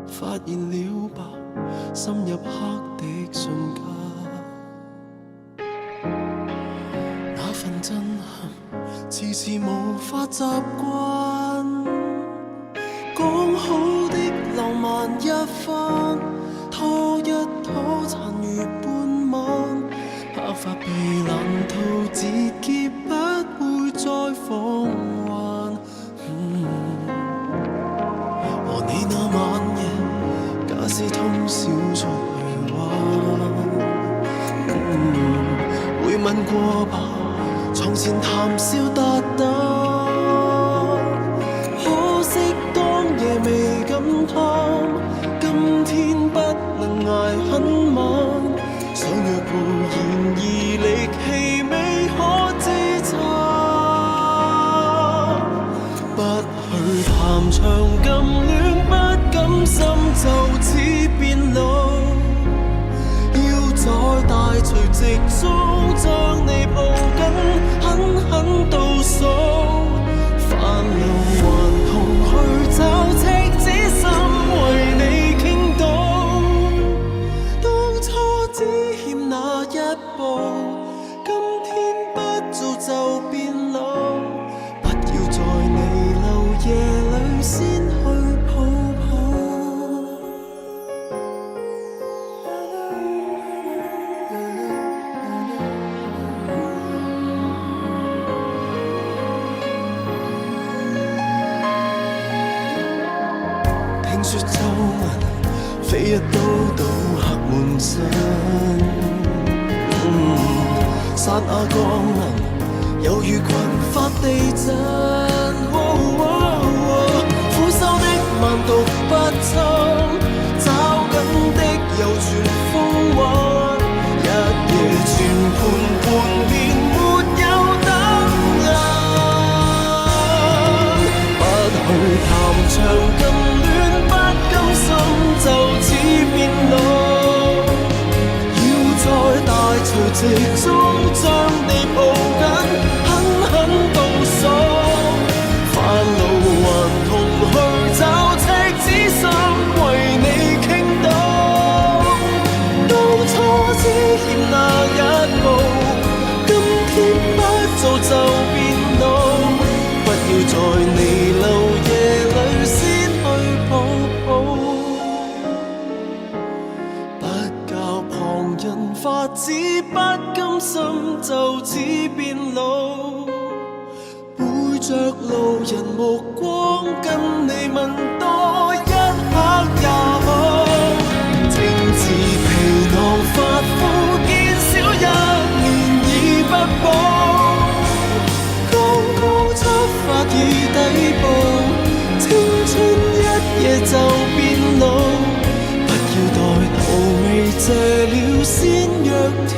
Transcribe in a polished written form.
發現了吧，深入黑的瞬間，那份震撼遲遲無法習慣。講好的浪漫一番，拖一拖殘餘半晚，怕發被爛套折結，不會再放還。和你那晚夜，假使通宵出去玩，會問過吧，床前談笑達旦。可惜當夜未敢貪，今天不能捱很晚。想約會，然而力氣未可支撐。不去談長咁戀，不甘心就此變老。要在大除夕中將你抱緊，狠狠倒數。煩惱還同去找赤子心為你傾倒。當初只欠那一步，今天不做就變老。不要在彌留夜裏先去抱抱。聽說皺紋飛一刀到黑滿身，剎那降臨猶如群發地震。苦修的萬毒不侵，找緊的又全風雲。一夜全盤便沒有燈眼。不去談長更戀，不甘心就此變老。要在大除夕中將你抱緊，狠狠倒數。煩惱還同去找赤子心為你傾倒。當初只欠那一步，今天不做就變老。不要在彌留夜裏先去抱抱。不教旁人發指，不甘心就此變老。背着路人目光，跟你問多一刻也好。情字皮囊發膚，見少一年已不保。剛剛出發已抵步，青春一夜就變老。不要待荼蘼謝了先約跳。